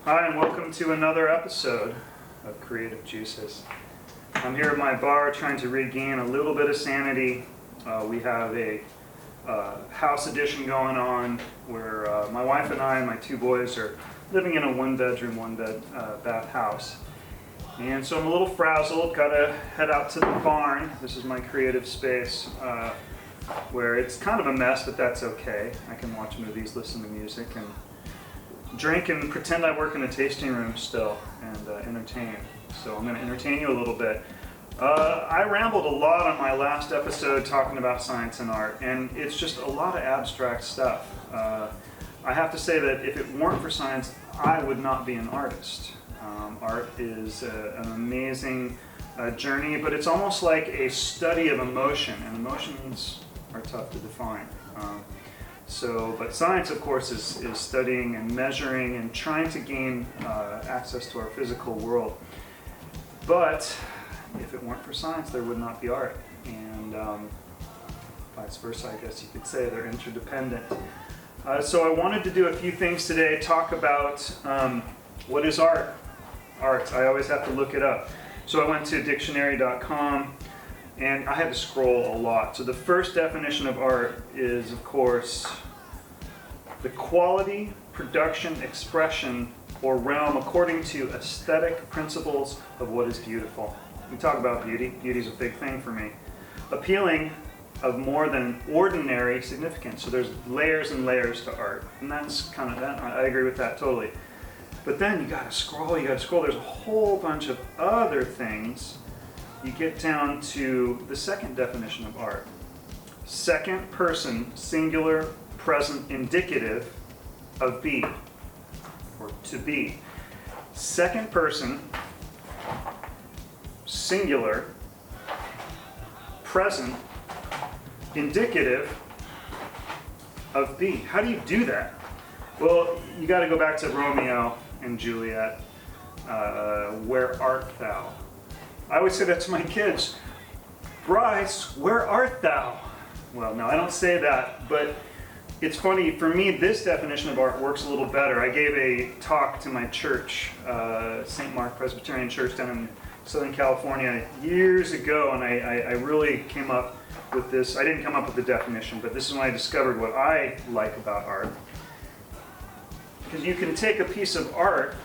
Hi, and welcome to another episode of Creative Juices. I'm here at my bar trying to regain a little bit of sanity. We have a house edition going on where my wife and I and my two boys are living in a one-bedroom, one-bath house. And so I'm a little frazzled, gotta head out to the barn. This is my creative space where it's kind of a mess, but that's okay. I can watch movies, listen to music, and drink and pretend I work in a tasting room still and entertain. So I'm going to entertain you a little bit. I rambled a lot on my last episode talking about science and art, and it's just a lot of abstract stuff. I have to say that if it weren't for science, I would not be an artist. Art is an amazing journey, but it's almost like a study of emotion, and emotions are tough to define. But science, of course, is studying and measuring and trying to gain access to our physical world. But if it weren't for science, there would not be art. And vice versa, I guess you could say. They're interdependent. So I wanted to do a few things today, talk about what is art. Art, I always have to look it up. So I went to dictionary.com. And I had to scroll a lot. So the first definition of art is, of course, the quality, production, expression, or realm according to aesthetic principles of what is beautiful. We talk about beauty. Beauty is a big thing for me. Appealing of more than ordinary significance. So there's layers and layers to art. And that's kind of that. I agree with that totally. But then you gotta scroll. There's a whole bunch of other things. You get down to the second definition of art. Second person, singular, present, indicative of be, or to be. Second person, singular, present, indicative of be. How do you do that? Well, you got to go back to Romeo and Juliet. Where art thou? I always say that to my kids. Bryce, where art thou? Well, no, I don't say that, but it's funny, for me, this definition of art works a little better. I gave a talk to my church, St. Mark Presbyterian Church down in Southern California years ago, and I really came up with this. I didn't come up with the definition, but this is when I discovered what I like about art. Because you can take a piece of art,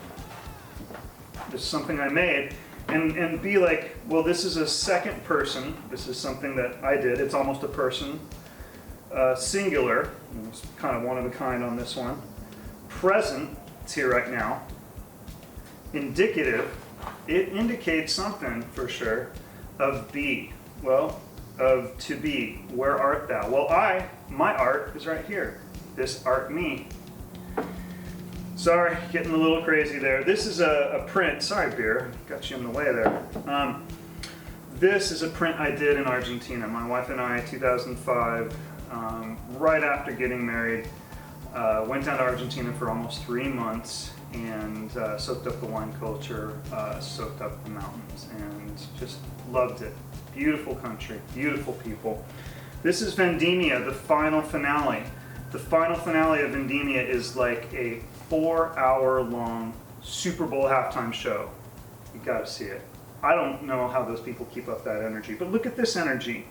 this is something I made, and be like, well, this is a second person. This is something that I did. It's almost a person. Singular. It's kind of one of a kind on this one. Present. It's here right now. Indicative. It indicates something for sure. Of be. Well, of to be. Where art thou? Well, my art is right here. This art me. Sorry, getting a little crazy there. This is a print. Sorry, beer. Got you in the way there. This is a print I did in Argentina. My wife and I, 2005, right after getting married, went down to Argentina for almost 3 months and soaked up the wine culture, soaked up the mountains, and just loved it. Beautiful country, beautiful people. This is Vendimia, the final finale. The final finale of Vendimia is like a 4-hour-long Super Bowl halftime show. You gotta see it. I don't know how those people keep up that energy, but look at this energy.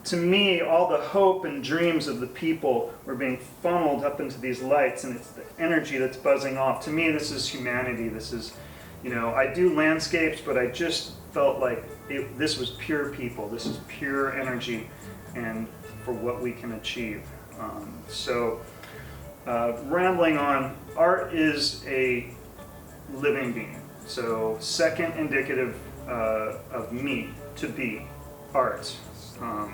To me, all the hope and dreams of the people were being funneled up into these lights, and it's the energy that's buzzing off. To me, this is humanity. This is, I do landscapes, but I just felt like this was pure people. This is pure energy, and for what we can achieve. Rambling on, art is a living being. So second indicative of me, to be, art. I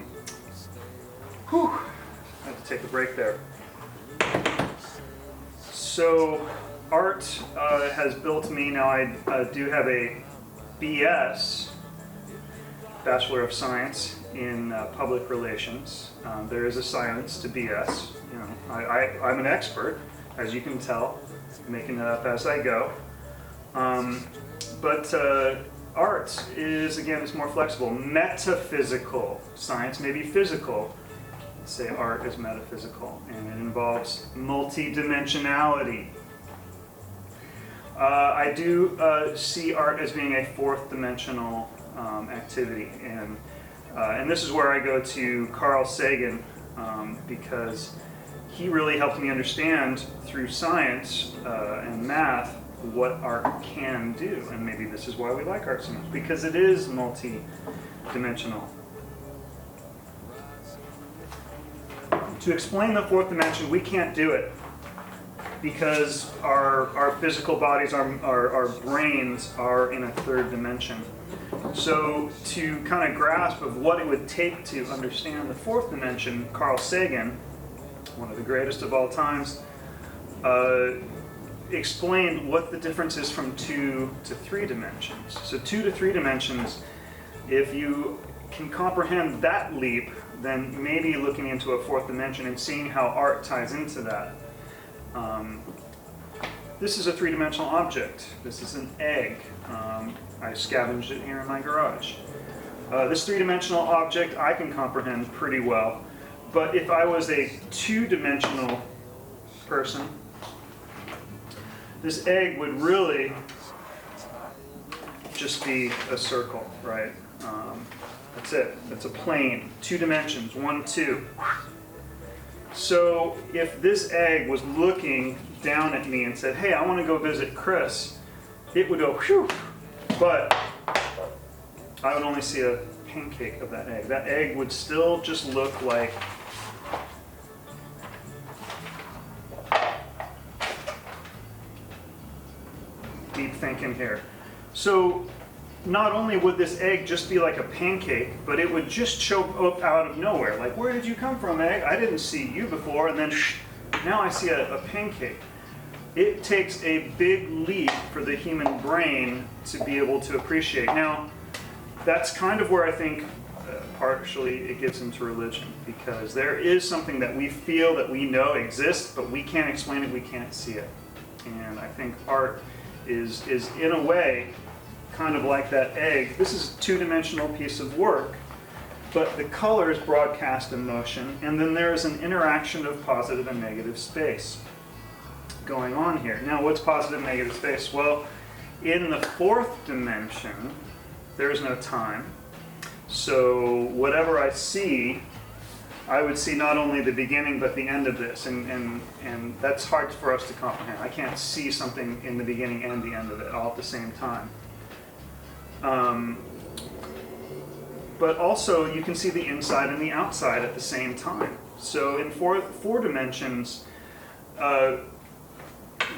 had to take a break there. So art has built me. Now I do have a BS, Bachelor of Science, in public relations. There is a science to BS. I'm an expert, as you can tell, making it up as I go. But art is, again, it's more flexible. Metaphysical. Science may be physical. Let's say art is metaphysical, and it involves multidimensionality. I do see art as being a fourth dimensional activity, and this is where I go to Carl Sagan, because he really helped me understand through science and math what art can do, and maybe this is why we like art so much, because it is multi-dimensional. To explain the fourth dimension, we can't do it because our physical bodies, our brains are in a third dimension. So to kind of grasp of what it would take to understand the fourth dimension, Carl Sagan, one of the greatest of all times, explained what the difference is from 2 to 3 dimensions. So 2 to 3 dimensions, if you can comprehend that leap, then maybe looking into a fourth dimension and seeing how art ties into that. This is a three-dimensional object. This is an egg. I scavenged it here in my garage. This three-dimensional object I can comprehend pretty well, but if I was a two-dimensional person, this egg would really just be a circle, right? That's it. That's a plane. 2 dimensions. 1, 2. So if this egg was looking down at me and said, hey, I want to go visit Chris, it would go, whew, but I would only see a pancake of that egg. That egg would still just look like deep thinking here. So not only would this egg just be like a pancake, but it would just show up out of nowhere. Like, where did you come from, egg? I didn't see you before. And then now I see a pancake. It takes a big leap for the human brain to be able to appreciate. Now, that's kind of where I think partially it gets into religion, because there is something that we feel that we know exists, but we can't explain it, we can't see it. And I think art is in a way kind of like that egg. This is a two-dimensional piece of work, but the colors broadcast emotion, and then there's an interaction of positive and negative space going on here. Now, what's positive and negative space? Well, in the fourth dimension, there's no time. So whatever I see, I would see not only the beginning but the end of this, and that's hard for us to comprehend. I can't see something in the beginning and the end of it all at the same time. But also you can see the inside and the outside at the same time. So in four dimensions,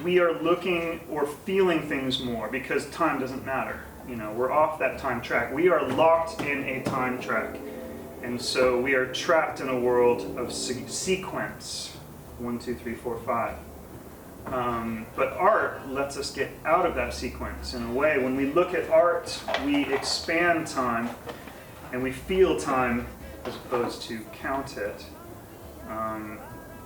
we are looking or feeling things more because time doesn't matter. You know, we're off that time track. We are locked in a time track. And so we are trapped in a world of sequence. 1, 2, 3, 4, 5. But art lets us get out of that sequence in a way. When we look at art, we expand time and we feel time as opposed to count it.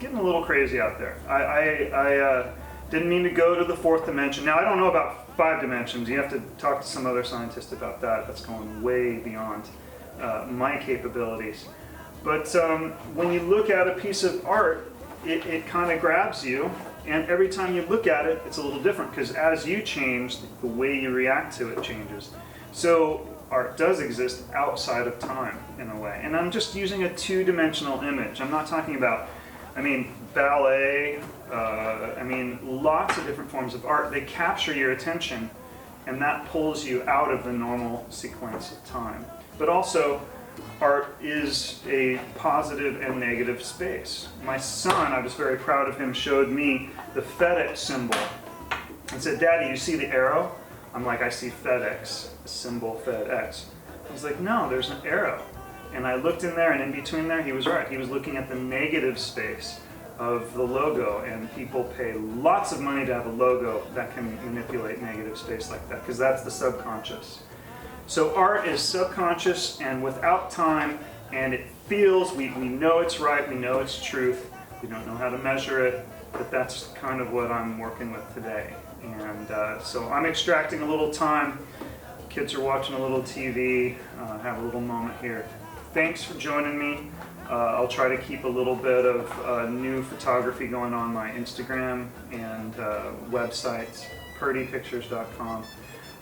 Getting a little crazy out there. I didn't mean to go to the fourth dimension. Now, I don't know about 5 dimensions. You have to talk to some other scientist about that. That's going way beyond my capabilities. But when you look at a piece of art, it kind of grabs you. And every time you look at it, it's a little different because as you change, the way you react to it changes. So art does exist outside of time in a way. And I'm just using a two-dimensional image. I'm not talking about, ballet, lots of different forms of art. They capture your attention and that pulls you out of the normal sequence of time. But also, art is a positive and negative space. My son, I was very proud of him, showed me the Fedex symbol and said, Daddy, you see the arrow? I'm like, I see Fedex, the symbol Fedex. I was like, no, there's an arrow. And I looked in there, and in between there, he was right. He was looking at the negative space of the logo, and people pay lots of money to have a logo that can manipulate negative space like that, because that's the subconscious. So art is subconscious and without time, and it feels, we know it's right, we know it's truth, we don't know how to measure it, but that's kind of what I'm working with today. And so I'm extracting a little time, kids are watching a little TV, have a little moment here. Thanks for joining me. I'll try to keep a little bit of new photography going on my Instagram and websites purdypictures.com.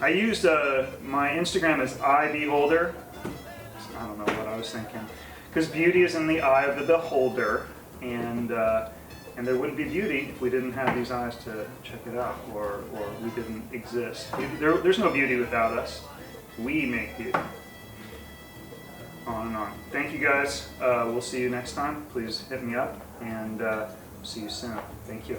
I used my Instagram as iBeholder. I don't know what I was thinking. Because beauty is in the eye of the beholder, and there wouldn't be beauty if we didn't have these eyes to check it out, or we didn't exist. There's no beauty without us. We make beauty. On and on. Thank you guys. We'll see you next time. Please hit me up, and see you soon. Thank you.